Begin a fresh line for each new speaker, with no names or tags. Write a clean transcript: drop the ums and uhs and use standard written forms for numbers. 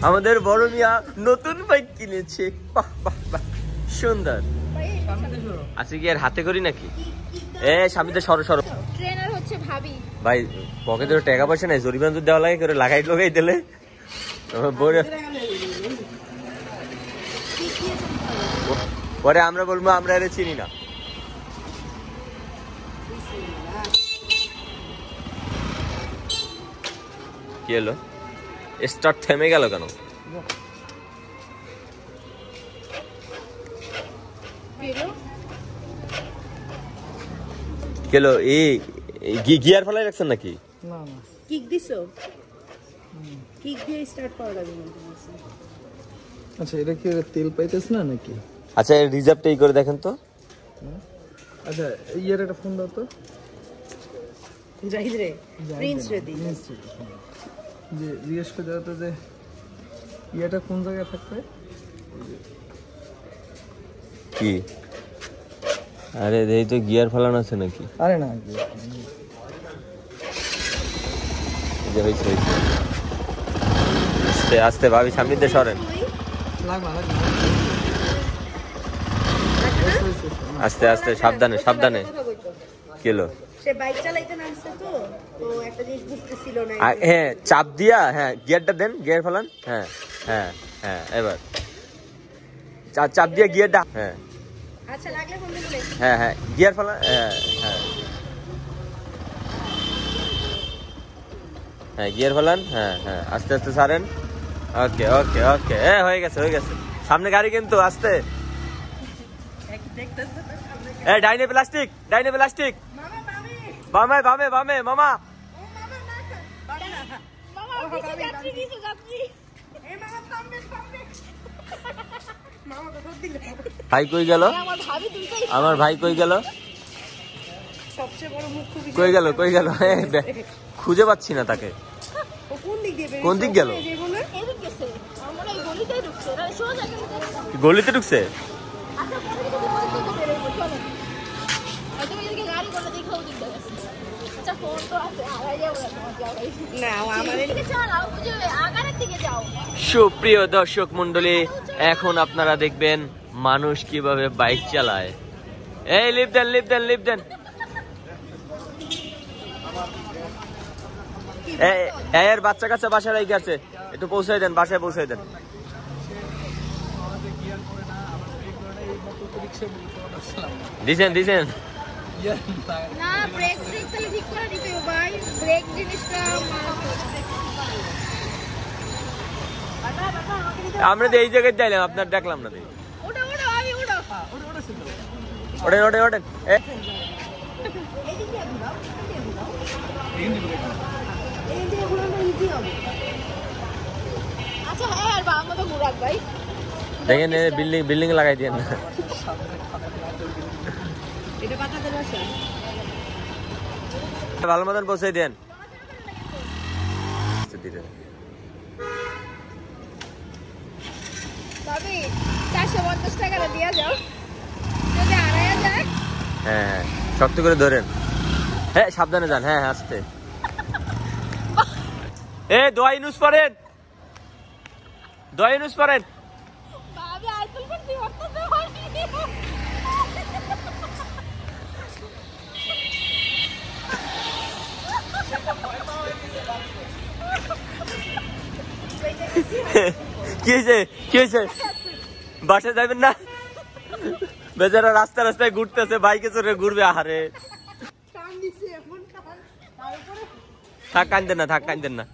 আমাদের বড় মিয়া নতুন বাইক কিনেছে। বাহ বাহ বাহ, সুন্দর। আজকে কি আর হাতে করি নাকি? এ সামনে সরো সরো।
ট্রেনার হচ্ছে ভাবি।
ভাই পকেটে টাকা পয়সা নাই, জরিমানা তো দেওয়া লাগে, করে লাগাই লাগাই দিলে পরে আমরা বলবো আমরা এর চিনি না। কি হলো? স্টার্ট থেমে গেল কেন? কেলো এই গিয়ার ফেলাই রাখছেন নাকি?
না না,
কিক দিছো? কিক দিয়ে স্টার্ট করা লাগবে।
আচ্ছা এটা কি তেল পাইতেছ না নাকি?
আচ্ছা রিজার্ভটা এই করে দেখেন তো।
আচ্ছা ইয়ার একটা ফোন দাও তো।
জাহিদ রে, প্রিন্স রে দি।
যে জিজ্ঞেস করে দাও তো যে ইয়াটা কোন জায়গায় থাকবে?
কি? আরে এই তো গিয়ার ফেলানো আছে নাকি?
আরে না,
আস্তে আস্তে ভাবি সামনে দিয়ে সরেন। আস্তে আস্তে, সাবধানে সাবধানে। কেলো
সে বাইক চালাইতে নামছে তো একটা জিনিস বুঝতেছিল না।
হ্যাঁ চাপ দিয়া, হ্যাঁ গিয়ারটা দেন, গিয়ার ফেলান। হ্যাঁ হ্যাঁ হ্যাঁ, এবার চাপ দিয়া গিয়ারটা। হ্যাঁ
আচ্ছা লাগলে ফোন দিলে।
হ্যাঁ হ্যাঁ গিয়ার ফেলান। হ্যাঁ হ্যাঁ হ্যাঁ গিয়ার ফেলান। হ্যাঁ হ্যাঁ আস্তে আস্তে ছাড়েন। ওকে ওকে ওকে, হয়ে গেছে হয়ে গেছে। সামনে গাড়ি কিন্তু, আস্তে। ডাইনে প্লাস্টিক, ডাইনে প্লাস্টিক। বামে বামে বামে মামা। ভাই কই গেল? আমার ভাই কই গেল? কই গেল কই গেল? খুঁজে পাচ্ছি না তাকে। কোন দিক গেল? গলিতে ঢুকছে? সুপ্রিয় দর্শক মন্ডলী, এখন আপনারা দেখবেন মানুষ কিভাবে বাইক চালায়। এই লিফট দেন লিফট দেন লিফট দেন। এর বাচ্চা কাচ্চা বাসায় রেখে আছে, একটু পৌঁছাই দেন, বাসায় পৌঁছাই দেন। দিছেন দিছেন।
না ব্রেক ব্রেক তাহলে ঠিক করে দিতে হবে ভাই, ব্রেক জিনিসটা
আমরা তো এই জায়গায় যাইলাম, আপনার দেখলাম না।
ওটা ওটা ভাবি ওটা
ওঠেন ওঠেন ওঠেন।
আচ্ছা হ্যাঁ আর বাবা তো মুরাদ ভাই
দেখেন বিল্ডিং বিল্ডিং লাগাই দেন না।
এটা পাতাতে বসে
ভালো মতন পৌঁছে দেন।
তবে 450 টাকা দিয়ে যাও, যদি আড়াইয়া যায়।
হ্যাঁ হ্যাঁ শক্ত করে ধরেন। হ্যাঁ সাবধানে যান। হ্যাঁ আস্তে। দোয়া ইউজ করেন, দোয়া ইউজ করেন।
ভাবি আইতুল করতে করতে
কি হয়েছে কি হয়েছে? বাসায় যাবেন না? বেচারা রাস্তা রাস্তায় ঘুরতেছে, বাইকে চড়ে ঘুরবে। আহারে থাক কান্দেন না, থাক কান্দেন না।